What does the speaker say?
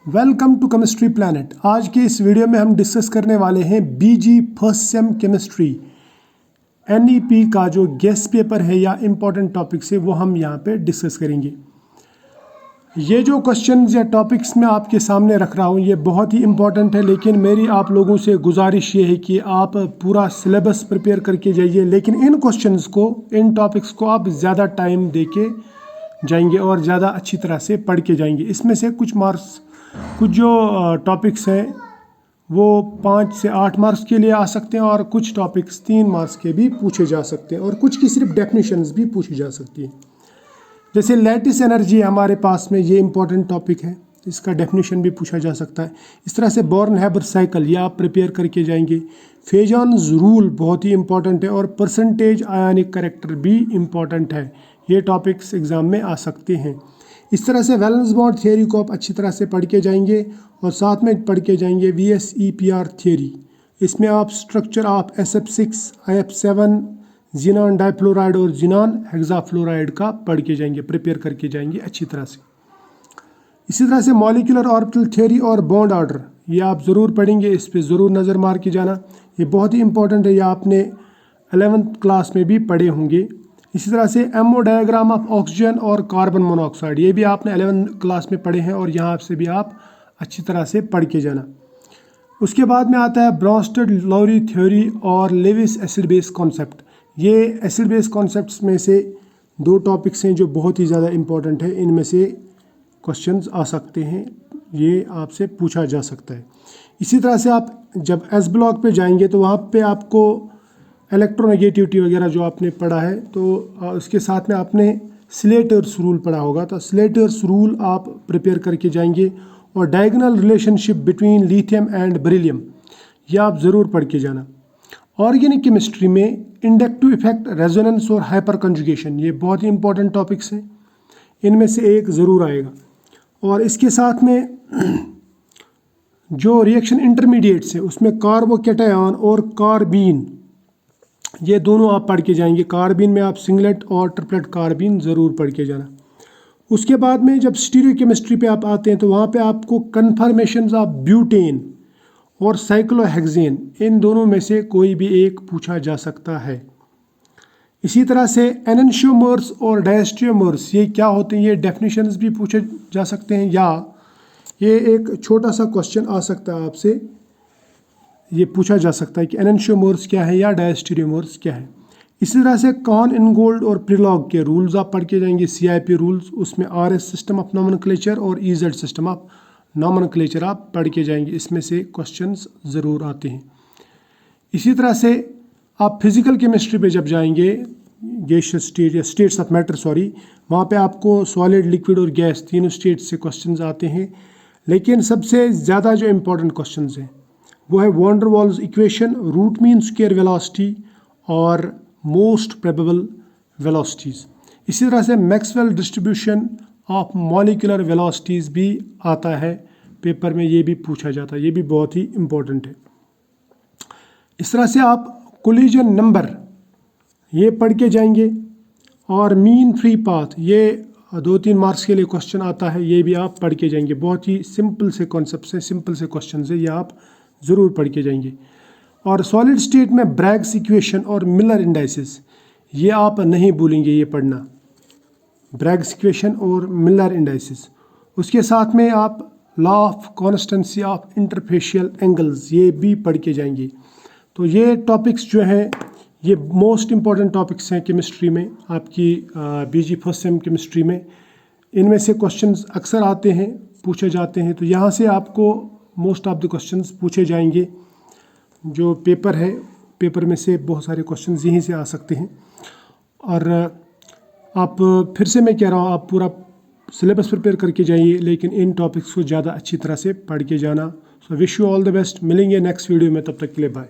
Welcome to chemistry planet. आज के इस वीडियो में हम डिस्कस करने वाले हैं बीजी फर्स्ट सेम केमिस्ट्री एनईपी का जो गेस्ट पेपर है या इम्पोर्टेंट टॉपिक्स है वो हम यहाँ पे डिस्कस करेंगे। ये जो क्वेश्चंस या टॉपिक्स मैं आपके सामने रख रहा हूँ ये बहुत ही इम्पोर्टेंट है, लेकिन मेरी आप लोगों से गुजारिश ये है कि आप पूरा सिलेबस प्रिपेयर करके जाइए, लेकिन इन क्वेश्चंस को, इन टॉपिक्स को आप ज़्यादा टाइम दे के जाएंगे और ज़्यादा अच्छी तरह से पढ़ के जाएंगे। इसमें से कुछ जो टॉपिक्स हैं वो 5 से 8 मार्क्स के लिए आ सकते हैं और कुछ टॉपिक्स 3 मार्क्स के भी पूछे जा सकते हैं और कुछ की सिर्फ डेफिनेशंस भी पूछी जा सकती है। जैसे लैटिस एनर्जी हमारे पास में ये इंपॉर्टेंट टॉपिक है, इसका डेफिनेशन भी पूछा जा सकता है। इस तरह से बॉर्न-हैबर साइकिल ये आप प्रिपेयर करके जाएंगे। फेजॉन्स रूल बहुत ही इंपॉर्टेंट है और परसेंटेज आयनिक कैरेक्टर भी इम्पॉर्टेंट है। ये टॉपिक्स एग्ज़ाम में आ सकते हैं। इस तरह से वैलेंस बॉन्ड थियोरी को आप अच्छी तरह से पढ़ के जाएंगे और साथ में पढ़ के जाएंगे VSEPR थियोरी। इसमें आप structure of SF6, IF7, जिनान difluoride और जिनान हेक्साफ्लोराइड का पढ़ के जाएंगे, प्रिपेयर करके जाएंगे अच्छी तरह से। इसी तरह से मॉलिक्यूलर ऑर्बिटल थियोरी और बॉन्ड ऑर्डर ये आप ज़रूर पढ़ेंगे, इस पर ज़रूर नज़र मार के जाना। ये बहुत ही इंपॉर्टेंट है, ये आपने 11th क्लास में भी पढ़े होंगे। इसी तरह से एमओ डायग्राम ऑफ ऑक्सीजन और कार्बन मोनोऑक्साइड ये भी आपने 11th क्लास में पढ़े हैं और यहाँ से भी आप अच्छी तरह से पढ़ के जाना। उसके बाद में आता है ब्रॉन्स्टेड-लॉरी थ्योरी और लेविस एसिड बेस कॉन्सेप्ट। ये एसिड बेस कॉन्सेप्ट्स में से 2 टॉपिक्स हैं जो बहुत ही ज़्यादा इंपॉर्टेंट है। इनमें से क्वेश्चंस आ सकते हैं, ये आपसे पूछा जा सकता है। इसी तरह से आप जब एस ब्लॉक पे जाएंगे तो वहाँ पे आपको इलेक्ट्रोनेगेटिविटी वगैरह जो आपने पढ़ा है तो उसके साथ में आपने स्लेटर्स रूल पढ़ा होगा, तो स्लेटर्स रूल आप प्रिपेयर करके जाएंगे। और diagonal relationship between lithium and beryllium ये आप ज़रूर पढ़ के जाना। ऑर्गेनिक केमिस्ट्री में इंडक्टिव इफेक्ट, रेजोनेंस और हाइपर कंजुगेशन ये बहुत ही इंपॉर्टेंट टॉपिक्स हैं, इनमें से एक ज़रूर आएगा। और इसके साथ में जो रिएक्शन इंटरमीडिएट्स हैं उसमें कार्बोकैटायन और कार्बीन ये दोनों आप पढ़ के जाएंगे। कार्बीन में आप सिंगलेट और ट्रिपलेट कार्बीन ज़रूर पढ़ के जाना। उसके बाद में जब स्टीरियोकेमिस्ट्री पे आप आते हैं तो वहाँ पे आपको कन्फर्मेशंस ऑफ ब्यूटेन और साइक्लोहेक्सेन इन दोनों में से कोई भी एक पूछा जा सकता है। इसी तरह से एनेंशियोमर्स और डायस्टियोमर्स ये क्या होते हैं, ये डेफिनेशंस भी पूछे जा सकते हैं, या ये एक छोटा सा क्वेश्चन आ सकता है आपसे, ये पूछा जा सकता है कि एनेंशियोमर्स क्या है या डायस्टियोमर्स क्या है। इसी तरह से कॉन इनगोल्ड और प्रिलॉग के रूल्स आप पढ़ के जाएंगे, CIP रूल्स, उसमें RS सिस्टम ऑफ नॉमेनक्लेचर और EZ सिस्टम ऑफ नॉमेनक्लेचर आप पढ़ के जाएंगे। इसमें से क्वेश्चंस ज़रूर आते हैं। इसी तरह से आप फिज़िकल केमिस्ट्री पे जब जाएंगे, गैसियस स्टेट या स्टेट्स ऑफ मैटर वहाँ पे आपको सॉलिड, लिक्विड और गैस तीनों स्टेट्स से क्वेश्चंस आते हैं। लेकिन सबसे ज़्यादा जो इम्पोर्टेंट क्वेश्चंस हैं वो है van der Waals equation, root mean square velocity और मोस्ट प्रोबेबल वेलोसिटीज़। इसी तरह से Maxwell distribution of molecular velocities भी आता है पेपर में, ये भी पूछा जाता है, ये भी बहुत ही इम्पोर्टेंट है। इस तरह से आप कोलिजन नंबर ये पढ़ के जाएंगे और मीन फ्री पाथ ये 2-3 मार्क्स के लिए क्वेश्चन आता है, ये भी आप पढ़ के जाएंगे। बहुत ही सिंपल से कॉन्सेप्ट से, सिंपल से क्वेश्चन से ये आप ज़रूर पढ़ के जाएंगे। और सॉलिड स्टेट में ब्रैग्स इक्वेशन और मिलर इंडाइसिस ये आप नहीं भूलेंगे ये पढ़ना, ब्रैग्स इक्वेशन और मिलर इंडाइसिस। उसके साथ में आप law of constituency of interfacial angles ये भी पढ़ के जाएंगे। तो ये टॉपिक्स जो हैं ये मोस्ट इम्पॉर्टेंट टॉपिक्स हैं केमिस्ट्री में, आपकी BG फर्स्ट सेम केमिस्ट्री में। इनमें से क्वेश्चंस अक्सर आते हैं, पूछे जाते हैं, तो यहाँ से आपको मोस्ट ऑफ द क्वेश्चंस पूछे जाएंगे। जो पेपर है, पेपर में से बहुत सारे क्वेश्चंस यहीं से आ सकते हैं। और आप फिर से मैं कह रहा हूँ, आप पूरा सिलेबस प्रिपेयर करके जाइए, लेकिन इन टॉपिक्स को ज़्यादा अच्छी तरह से पढ़ के जाना। So wish you all the best. मिलेंगे नेक्स्ट वीडियो में, तब तक के लिए बाय।